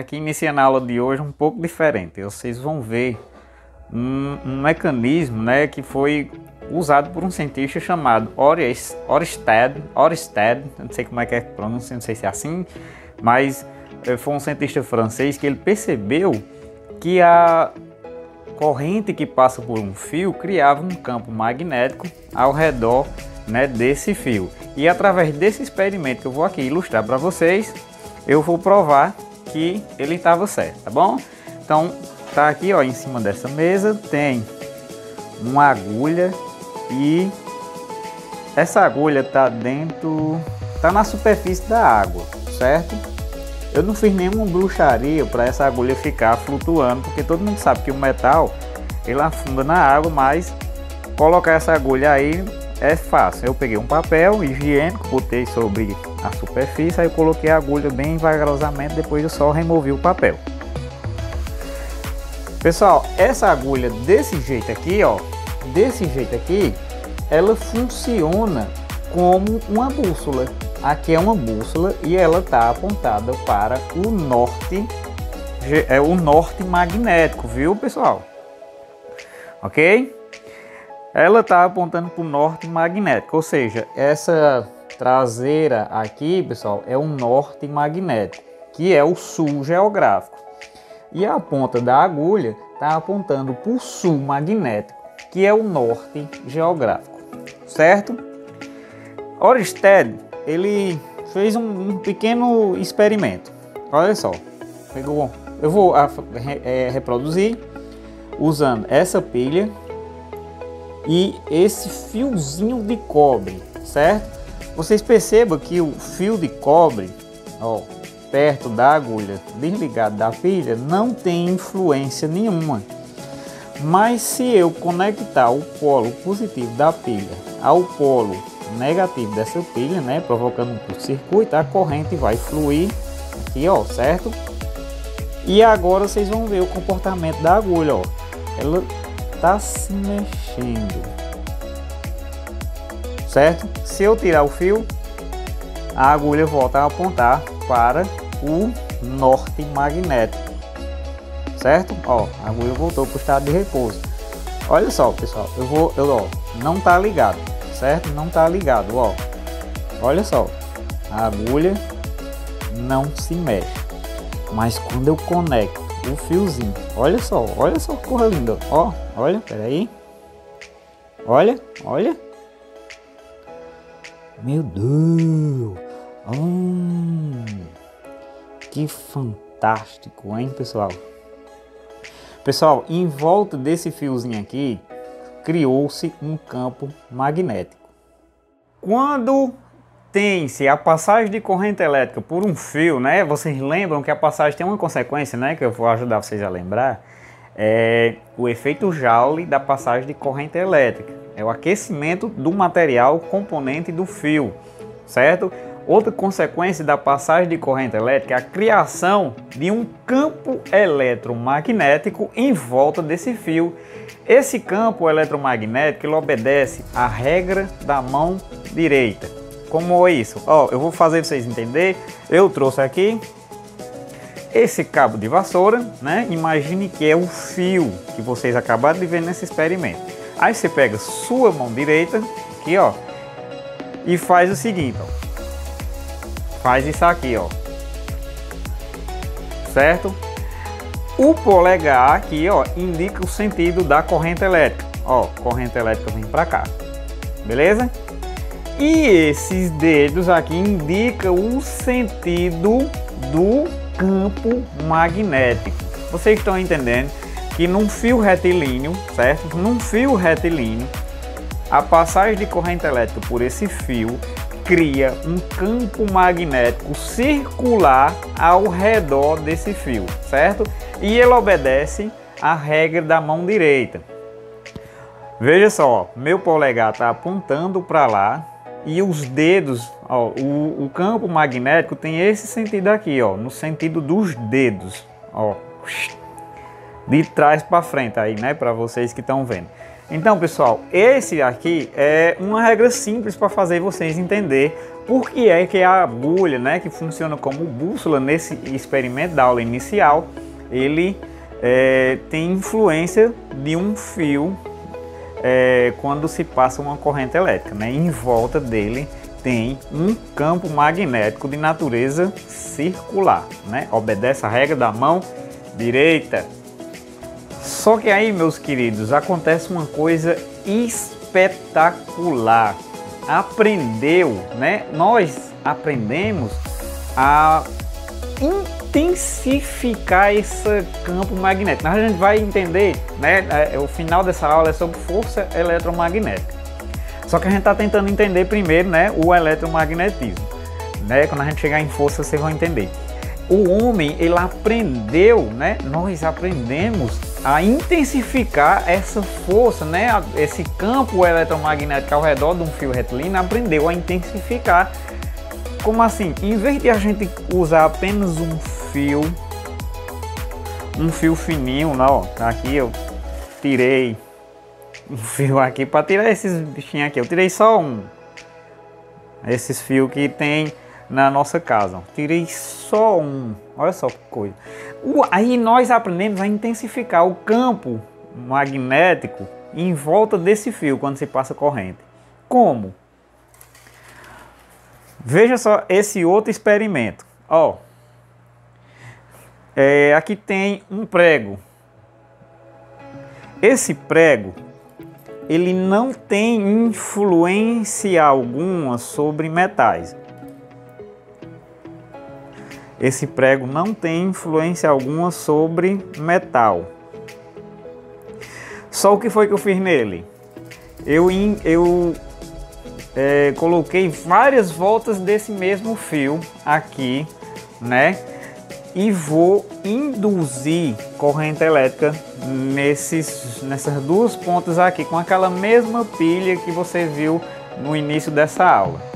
aqui iniciando a aula de hoje um pouco diferente. Vocês vão ver um mecanismo, né, que foi usado por um cientista chamado Oersted, não sei como é que é a pronúncia, não sei se é assim, mas foi um cientista francês que ele percebeu que a corrente que passa por um fio criava um campo magnético ao redor, né, desse fio. E através desse experimento que eu vou aqui ilustrar para vocês, eu vou provar que ele estava certo, tá bom? Então, tá aqui, ó, em cima dessa mesa tem uma agulha e essa agulha tá na superfície da água, certo? Eu não fiz nenhuma bruxaria para essa agulha ficar flutuando, porque todo mundo sabe que o metal ele afunda na água, mas colocar essa agulha aí é fácil. Eu peguei um papel higiênico, botei sobre a superfície, aí eu coloquei a agulha bem vagarosamente, depois eu só removi o papel. Pessoal, essa agulha desse jeito aqui, ó, ela funciona como uma bússola. Aqui é uma bússola e ela está apontada para o norte, o norte magnético, viu, pessoal? Ok? Ela está apontando para o norte magnético, ou seja, essa traseira aqui, pessoal, é o norte magnético, que é o sul geográfico. E a ponta da agulha está apontando para o sul magnético, que é o norte geográfico, certo? Oersted, ele fez um pequeno experimento. Olha só, eu vou reproduzir usando essa pilha e esse fiozinho de cobre, certo? Vocês percebam que o fio de cobre, ó, perto da agulha, desligado da pilha, não tem influência nenhuma. Mas se eu conectar o polo positivo da pilha ao polo negativo dessa pilha, né, provocando um curto-circuito, a corrente vai fluir aqui, ó, certo? E agora vocês vão ver o comportamento da agulha, ó. Ela tá se mexendo, certo? Se eu tirar o fio, a agulha volta a apontar para o norte magnético, certo? Ó, a agulha voltou para o estado de repouso. Olha só, pessoal, ó, não tá ligado, certo? Não tá ligado, ó. Olha só, a agulha não se mexe, mas quando eu conecto o fiozinho, olha só que coisa linda, ó, olha, peraí, olha, meu Deus, que fantástico, hein, pessoal? Pessoal, em volta desse fiozinho aqui, criou-se um campo magnético. Quando tem-se a passagem de corrente elétrica por um fio, né? Vocês lembram que a passagem tem uma consequência, né? Que eu vou ajudar vocês a lembrar. É o efeito Joule da passagem de corrente elétrica. É o aquecimento do material componente do fio, certo? Outra consequência da passagem de corrente elétrica é a criação de um campo eletromagnético em volta desse fio. Esse campo eletromagnético ele obedece à regra da mão direita. Como é isso? Ó, eu vou fazer vocês entenderem. Eu trouxe aqui esse cabo de vassoura, né? Imagine que é o fio que vocês acabaram de ver nesse experimento. Aí você pega sua mão direita, aqui, ó, e faz o seguinte, ó. Faz isso aqui, ó. Certo? O polegar aqui, ó, indica o sentido da corrente elétrica. Ó, corrente elétrica vem para cá. Beleza? E esses dedos aqui indicam o sentido do campo magnético. Vocês estão entendendo que num fio retilíneo, certo? Num fio retilíneo, a passagem de corrente elétrica por esse fio cria um campo magnético circular ao redor desse fio, certo? E ele obedece à regra da mão direita. Veja só, meu polegar está apontando para lá e os dedos, ó, o campo magnético tem esse sentido aqui, ó, no sentido dos dedos, ó, de trás para frente aí, né, para vocês que estão vendo. Então, pessoal, esse aqui é uma regra simples para fazer vocês entender por que é que a agulha, né, que funciona como bússola nesse experimento da aula inicial, ele tem influência de um fio quando se passa uma corrente elétrica, né? Em volta dele tem um campo magnético de natureza circular, né? Obedece a regra da mão direita. Só que aí, meus queridos, acontece uma coisa espetacular. Nós aprendemos a intensificar esse campo magnético. A gente vai entender, né? O final dessa aula é sobre força eletromagnética. Só que a gente está tentando entender primeiro, né, o eletromagnetismo. Né? Quando a gente chegar em força, vocês vão entender. O homem, ele aprendeu, né? Nós aprendemos a intensificar essa força, né? Esse campo eletromagnético ao redor de um fio retilíneo aprendeu a intensificar. Como assim? Em vez de a gente usar apenas um fio fininho, não, tá aqui eu tirei um fio aqui para tirar esses bichinhos aqui. Eu tirei só esses fios que tem na nossa casa. Tirei só um. Olha só que coisa. Aí nós aprendemos a intensificar o campo magnético em volta desse fio quando se passa corrente. Como? Veja só esse outro experimento. Ó, aqui tem um prego. Esse prego, ele não tem influência alguma sobre metais. Esse prego não tem influência alguma sobre metal. Só o que foi que eu fiz nele? Eu coloquei várias voltas desse mesmo fio aqui, né? E vou induzir corrente elétrica nessas duas pontas aqui, com aquela mesma pilha que você viu no início dessa aula.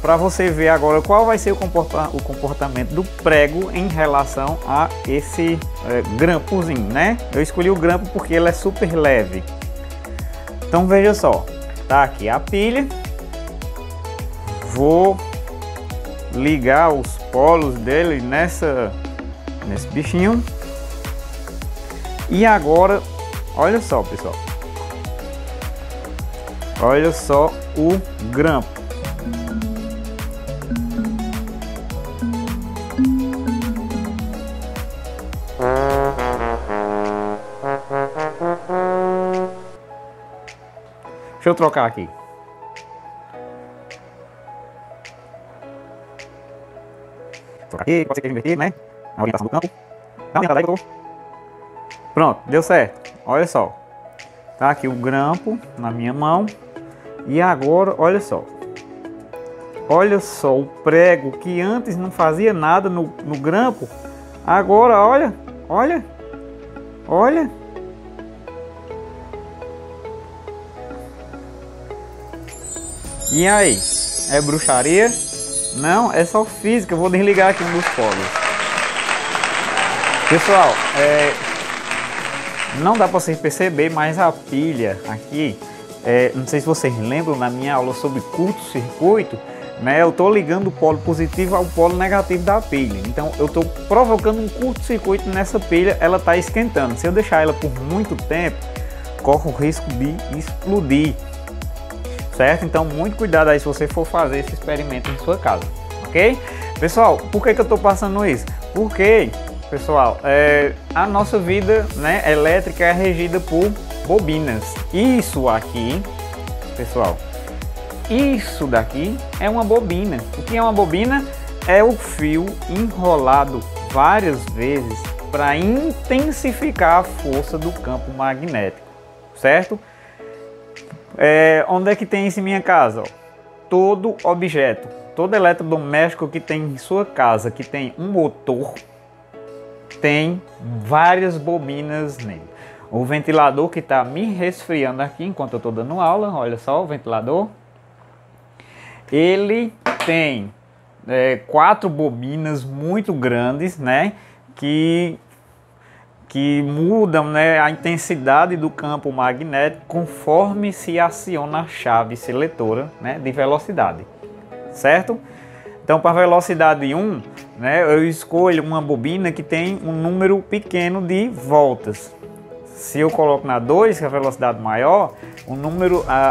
Para você ver agora qual vai ser o comportamento do prego em relação a esse grampozinho, né? Eu escolhi o grampo porque ele é super leve. Então veja só, tá aqui a pilha. Vou ligar os polos dele nesse bichinho. E agora, olha só, pessoal. Olha só o grampo. Deixa eu trocar aqui. Trocar aqui, pode ser que invertido, né? A orientação do campo. Dá uma orientada aí, doutor. Pronto, deu certo. Olha só. Tá aqui o grampo na minha mão. E agora, olha só. Olha só o prego que antes não fazia nada no grampo. Agora, olha. Olha. Olha. E aí? É bruxaria? Não, é só física. Eu vou desligar aqui um dos polos. Pessoal, não dá para vocês perceber, mas a pilha aqui, não sei se vocês lembram na minha aula sobre curto-circuito, né? Eu estou ligando o polo positivo ao polo negativo da pilha. Então eu estou provocando um curto-circuito nessa pilha, ela está esquentando. Se eu deixar ela por muito tempo, corre o risco de explodir. Certo? Então muito cuidado aí se você for fazer esse experimento em sua casa, ok? Pessoal, por que eu estou passando isso? Porque, pessoal, a nossa vida, né, elétrica é regida por bobinas. Isso aqui, pessoal, isso daqui é uma bobina. O que é uma bobina? É o fio enrolado várias vezes para intensificar a força do campo magnético, certo? Onde é que tem isso em minha casa? Todo objeto, todo eletrodoméstico que tem em sua casa, que tem um motor, tem várias bobinas nele. O ventilador que está me resfriando aqui enquanto eu estou dando aula, olha só o ventilador. Ele tem 4 bobinas muito grandes, né? Que que mudam, né, a intensidade do campo magnético conforme se aciona a chave seletora, né, de velocidade, certo? Então, para velocidade 1, né, eu escolho uma bobina que tem um número pequeno de voltas. Se eu coloco na 2, que é a velocidade maior,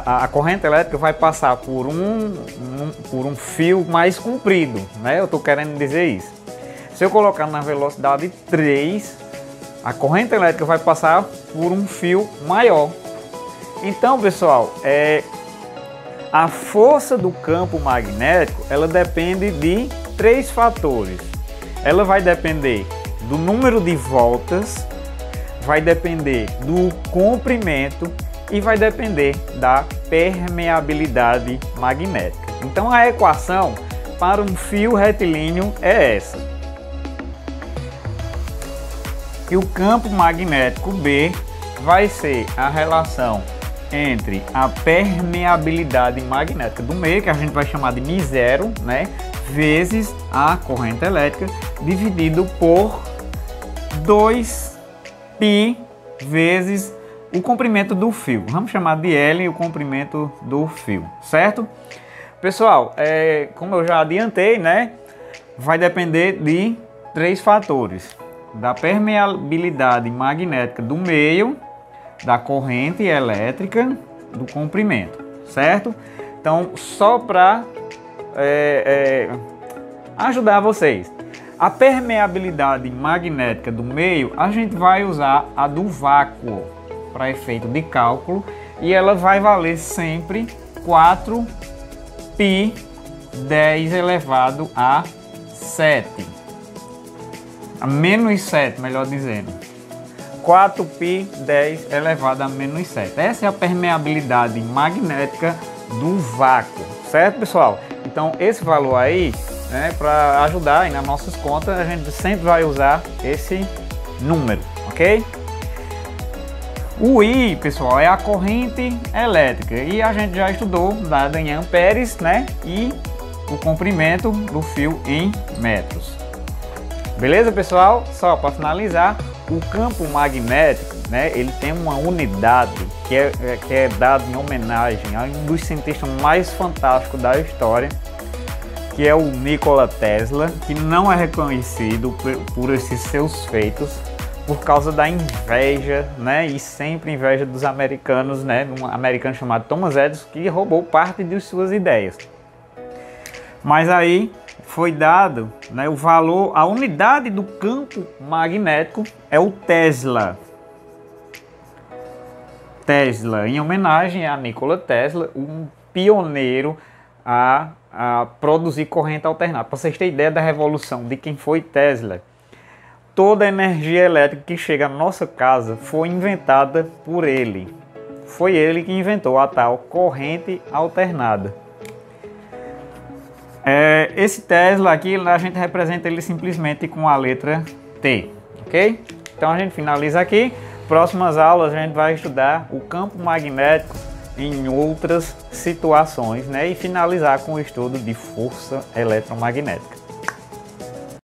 a corrente elétrica vai passar por um fio mais comprido, né? Eu estou querendo dizer isso. Se eu colocar na velocidade 3, a corrente elétrica vai passar por um fio maior. Então, pessoal, a força do campo magnético, ela depende de 3 fatores. Ela vai depender do número de voltas, vai depender do comprimento e vai depender da permeabilidade magnética. Então a equação para um fio retilíneo é essa. E o campo magnético B vai ser a relação entre a permeabilidade magnética do meio, que a gente vai chamar de μ0, né, vezes a corrente elétrica, dividido por 2π vezes o comprimento do fio. Vamos chamar de L o comprimento do fio, certo? Pessoal, como eu já adiantei, né, vai depender de 3 fatores: da permeabilidade magnética do meio, da corrente elétrica, do comprimento, certo? Então, só para ajudar vocês, a permeabilidade magnética do meio, a gente vai usar a do vácuo para efeito de cálculo, e ela vai valer sempre 4π 10 elevado a 7. A menos 7, melhor dizendo. 4π 10 elevado a menos 7. Essa é a permeabilidade magnética do vácuo, certo, pessoal? Então, esse valor aí, né, para ajudar aí nas nossas contas, a gente sempre vai usar esse número, ok? O I, pessoal, é a corrente elétrica, e a gente já estudou, dada em amperes, né, e o comprimento do fio em metros. Beleza, pessoal? Só para finalizar, o campo magnético, né, ele tem uma unidade que é dada em homenagem a um dos cientistas mais fantásticos da história, que é o Nikola Tesla, que não é reconhecido por esses seus feitos por causa da inveja, né, e sempre inveja dos americanos, né, um americano chamado Thomas Edison, que roubou parte de suas ideias. Mas aí foi dado, né, o valor, a unidade do campo magnético é o Tesla. Tesla, em homenagem a Nikola Tesla, um pioneiro a produzir corrente alternada. Para vocês terem ideia da revolução de quem foi Tesla, toda a energia elétrica que chega à nossa casa foi inventada por ele. Foi ele que inventou a tal corrente alternada. Esse Tesla aqui, a gente representa ele simplesmente com a letra T, ok? Então a gente finaliza aqui. Próximas aulas a gente vai estudar o campo magnético em outras situações, né? E finalizar com o estudo de força eletromagnética.